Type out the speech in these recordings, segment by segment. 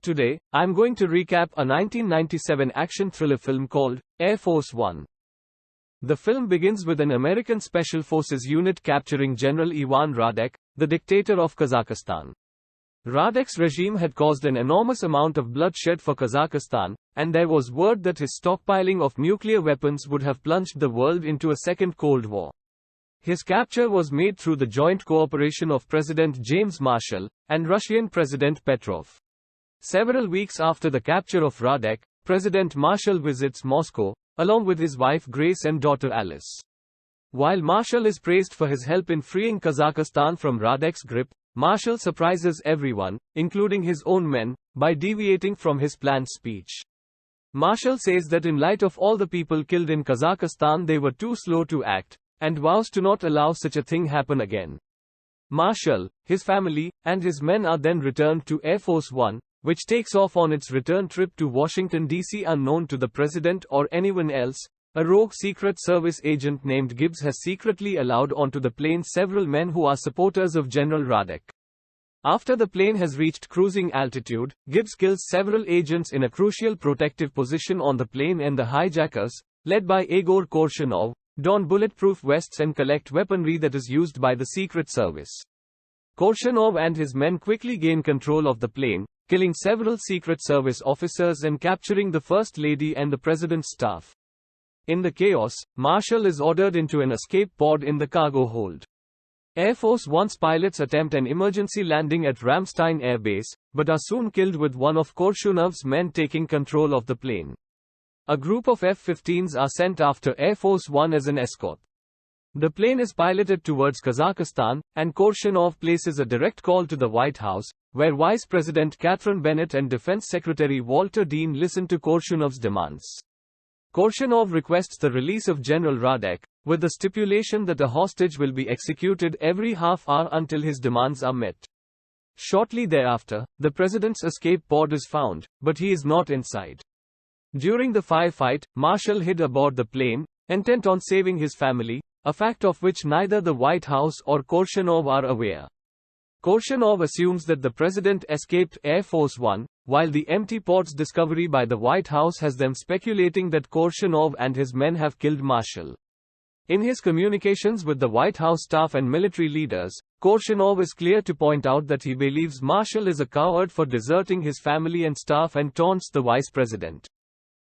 Today, I'm going to recap a 1997 action thriller film called Air Force One. The film begins with an American Special Forces unit capturing General Ivan Radek, the dictator of Kazakhstan. Radek's regime had caused an enormous amount of bloodshed for Kazakhstan, and there was word that his stockpiling of nuclear weapons would have plunged the world into a second Cold War. His capture was made through the joint cooperation of President James Marshall and Russian President Petrov. Several weeks after the capture of Radek, President Marshall visits Moscow, along with his wife Grace and daughter Alice. While Marshall is praised for his help in freeing Kazakhstan from Radek's grip, Marshall surprises everyone, including his own men, by deviating from his planned speech. Marshall says that in light of all the people killed in Kazakhstan they were too slow to act, and vows to not allow such a thing happen again. Marshall, his family, and his men are then returned to Air Force One, which takes off on its return trip to Washington D.C. unknown to the president or anyone else. A rogue Secret Service agent named Gibbs has secretly allowed onto the plane several men who are supporters of General Radek. After the plane has reached cruising altitude, Gibbs kills several agents in a crucial protective position on the plane, and the hijackers, led by Igor Korshunov, don bulletproof vests and collect weaponry that is used by the Secret Service. Korshunov and his men quickly gain control of the plane, killing several Secret Service officers and capturing the First Lady and the President's staff. In the chaos, Marshall is ordered into an escape pod in the cargo hold. Air Force One's pilots attempt an emergency landing at Ramstein Air Base, but are soon killed with one of Korshunov's men taking control of the plane. A group of F-15s are sent after Air Force One as an escort. The plane is piloted towards Kazakhstan, and Korshunov places a direct call to the White House, where Vice President Catherine Bennett and Defense Secretary Walter Dean listen to Korshunov's demands. Korshunov requests the release of General Radek, with the stipulation that a hostage will be executed every half hour until his demands are met. Shortly thereafter, the president's escape pod is found, but he is not inside. During the firefight, Marshall hid aboard the plane, intent on saving his family, a fact of which neither the White House or Korshunov are aware. Korshunov assumes that the president escaped Air Force One, while the empty pod's discovery by the White House has them speculating that Korshunov and his men have killed Marshall. In his communications with the White House staff and military leaders, Korshunov is clear to point out that he believes Marshall is a coward for deserting his family and staff and taunts the vice president.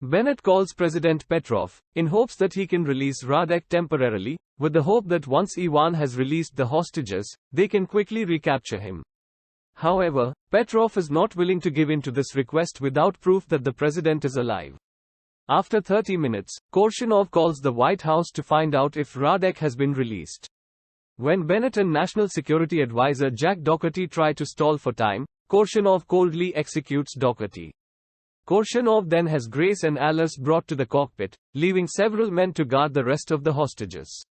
Bennett calls President Petrov, in hopes that he can release Radek temporarily, with the hope that once Ivan has released the hostages, they can quickly recapture him. However, Petrov is not willing to give in to this request without proof that the president is alive. After 30 minutes, Korshunov calls the White House to find out if Radek has been released. When Bennett and National Security Advisor Jack Dougherty try to stall for time, Korshunov coldly executes Dougherty. Korshunov then has Grace and Alice brought to the cockpit, leaving several men to guard the rest of the hostages.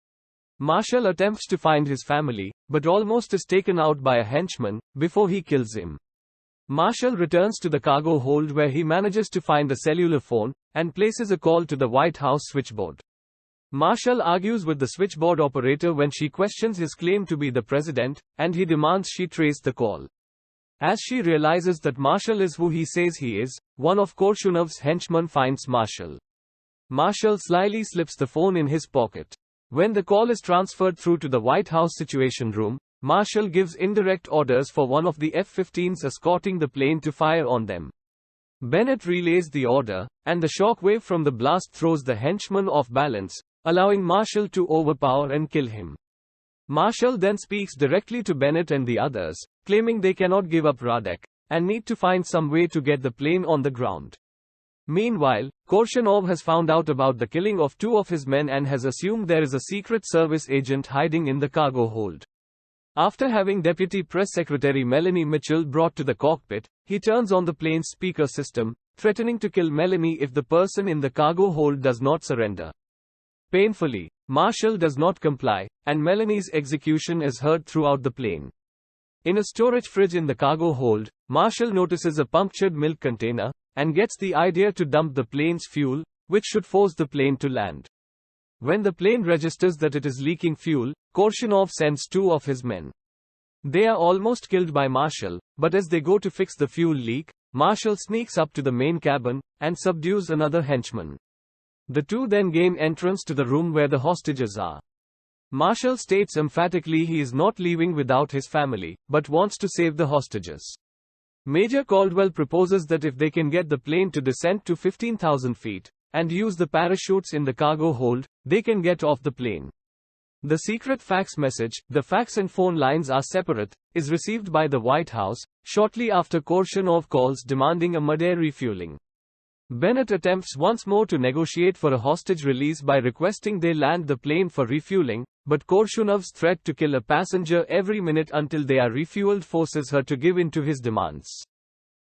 Marshall attempts to find his family, but almost is taken out by a henchman, before he kills him. Marshall returns to the cargo hold where he manages to find a cellular phone, and places a call to the White House switchboard. Marshall argues with the switchboard operator when she questions his claim to be the president, and he demands she trace the call. As she realizes that Marshall is who he says he is, one of Korshunov's henchmen finds Marshall. Marshall slyly slips the phone in his pocket. When the call is transferred through to the White House Situation Room, Marshall gives indirect orders for one of the F-15s escorting the plane to fire on them. Bennett relays the order, and the shock wave from the blast throws the henchman off balance, allowing Marshall to overpower and kill him. Marshall then speaks directly to Bennett and the others, claiming they cannot give up Radek, and need to find some way to get the plane on the ground. Meanwhile, Korshunov has found out about the killing of two of his men and has assumed there is a Secret Service agent hiding in the cargo hold. After having Deputy Press Secretary Melanie Mitchell brought to the cockpit, he turns on the plane's speaker system, threatening to kill Melanie if the person in the cargo hold does not surrender. Painfully, Marshall does not comply, and Melanie's execution is heard throughout the plane. In a storage fridge in the cargo hold, Marshall notices a punctured milk container, and gets the idea to dump the plane's fuel, which should force the plane to land. When the plane registers that it is leaking fuel, Korshunov sends two of his men. They are almost killed by Marshall, but as they go to fix the fuel leak, Marshall sneaks up to the main cabin and subdues another henchman. The two then gain entrance to the room where the hostages are. Marshall states emphatically he is not leaving without his family, but wants to save the hostages. Major Caldwell proposes that if they can get the plane to descend to 15,000 feet, and use the parachutes in the cargo hold, they can get off the plane. The secret fax message, the fax and phone lines are separate, is received by the White House, shortly after Korshunov calls demanding a mid-air refueling. Bennett attempts once more to negotiate for a hostage release by requesting they land the plane for refueling, but Korshunov's threat to kill a passenger every minute until they are refueled forces her to give in to his demands.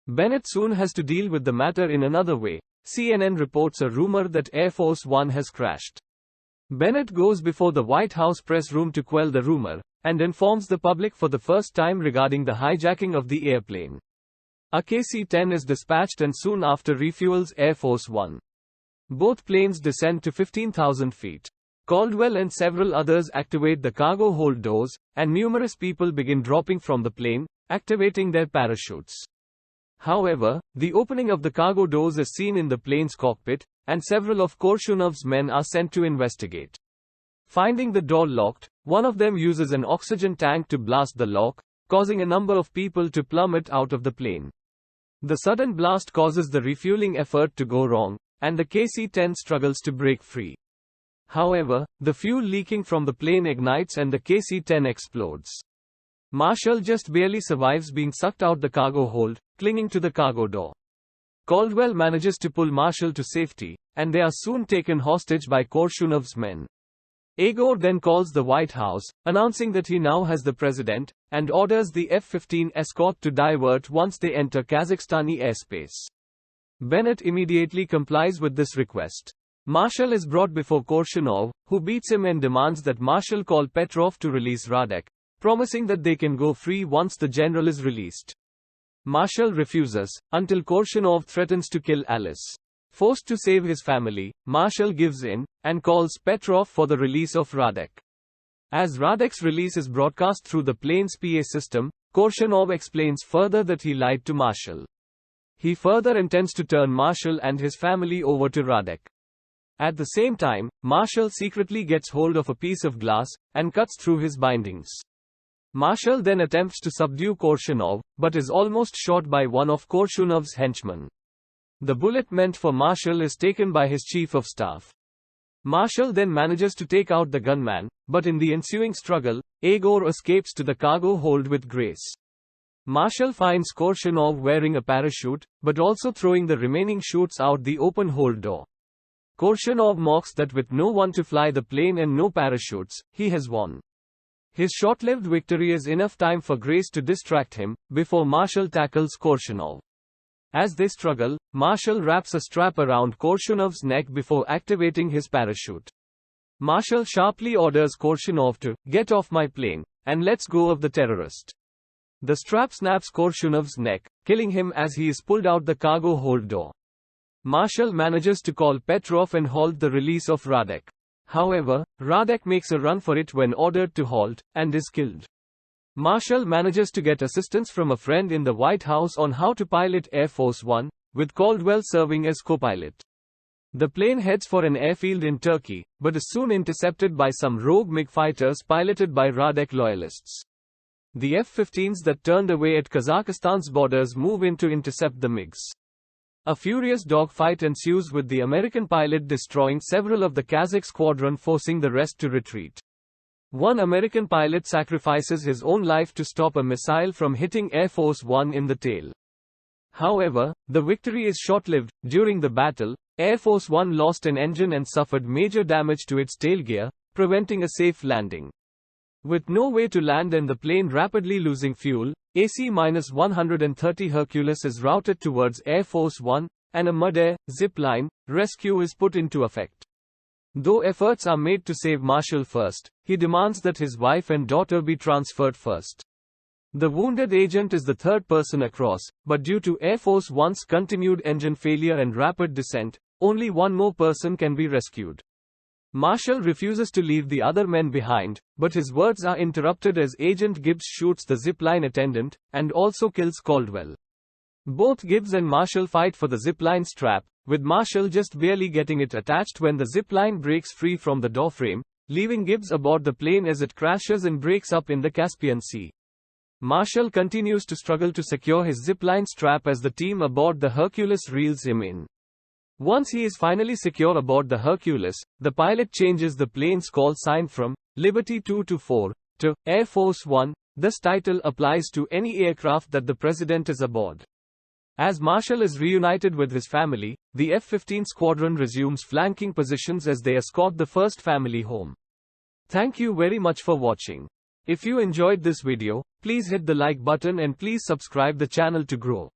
Bennett soon has to deal with the matter in another way. CNN reports a rumor that Air Force One has crashed. Bennett goes before the White House press room to quell the rumor, and informs the public for the first time regarding the hijacking of the airplane. A KC-10 is dispatched and soon after refuels Air Force One. Both planes descend to 15,000 feet. Caldwell and several others activate the cargo hold doors, and numerous people begin dropping from the plane, activating their parachutes. However, the opening of the cargo doors is seen in the plane's cockpit, and several of Korshunov's men are sent to investigate. Finding the door locked, one of them uses an oxygen tank to blast the lock, causing a number of people to plummet out of the plane. The sudden blast causes the refueling effort to go wrong, and the KC-10 struggles to break free. However, the fuel leaking from the plane ignites and the KC-10 explodes. Marshall just barely survives being sucked out the cargo hold, clinging to the cargo door. Caldwell manages to pull Marshall to safety, and they are soon taken hostage by Korshunov's men. Igor then calls the White House, announcing that he now has the president, and orders the F-15 escort to divert once they enter Kazakhstani airspace. Bennett immediately complies with this request. Marshall is brought before Korshunov, who beats him and demands that Marshall call Petrov to release Radek, promising that they can go free once the general is released. Marshall refuses, until Korshunov threatens to kill Alice. Forced to save his family, Marshall gives in, and calls Petrov for the release of Radek. As Radek's release is broadcast through the plane's PA system, Korshunov explains further that he lied to Marshall. He further intends to turn Marshall and his family over to Radek. At the same time, Marshall secretly gets hold of a piece of glass, and cuts through his bindings. Marshall then attempts to subdue Korshunov, but is almost shot by one of Korshunov's henchmen. The bullet meant for Marshall is taken by his chief of staff. Marshall then manages to take out the gunman, but in the ensuing struggle, Igor escapes to the cargo hold with grace. Marshall finds Korshunov wearing a parachute, but also throwing the remaining chutes out the open hold door. Korshunov mocks that with no one to fly the plane and no parachutes, he has won. His short-lived victory is enough time for Grace to distract him, before Marshall tackles Korshunov. As they struggle, Marshall wraps a strap around Korshunov's neck before activating his parachute. Marshall sharply orders Korshunov to get off my plane, and lets go of the terrorist. The strap snaps Korshunov's neck, killing him as he is pulled out the cargo hold door. Marshall manages to call Petrov and halt the release of Radek. However, Radek makes a run for it when ordered to halt, and is killed. Marshall manages to get assistance from a friend in the White House on how to pilot Air Force One, with Caldwell serving as co-pilot. The plane heads for an airfield in Turkey, but is soon intercepted by some rogue MiG fighters piloted by Radek loyalists. The F-15s that turned away at Kazakhstan's borders move in to intercept the MiGs. A furious dogfight ensues with the American pilot destroying several of the Kazakh squadron, forcing the rest to retreat. One American pilot sacrifices his own life to stop a missile from hitting Air Force One in the tail. However, the victory is short-lived. During the battle, Air Force One lost an engine and suffered major damage to its tail gear, preventing a safe landing. With no way to land and the plane rapidly losing fuel, AC-130 Hercules is routed towards Air Force One, and a mid-air, zip-line, rescue is put into effect. Though efforts are made to save Marshall first, he demands that his wife and daughter be transferred first. The wounded agent is the third person across, but due to Air Force One's continued engine failure and rapid descent, only one more person can be rescued. Marshall refuses to leave the other men behind, but his words are interrupted as Agent Gibbs shoots the zipline attendant, and also kills Caldwell. Both Gibbs and Marshall fight for the zipline strap, with Marshall just barely getting it attached when the zipline breaks free from the doorframe, leaving Gibbs aboard the plane as it crashes and breaks up in the Caspian Sea. Marshall continues to struggle to secure his zipline strap as the team aboard the Hercules reels him in. Once he is finally secure aboard the Hercules, the pilot changes the plane's call sign from Liberty 224 to Air Force One. This title applies to any aircraft that the president is aboard. As Marshall is reunited with his family, the F-15 squadron resumes flanking positions as they escort the first family home. Thank you very much for watching. If you enjoyed this video, please hit the like button and please subscribe the channel to grow.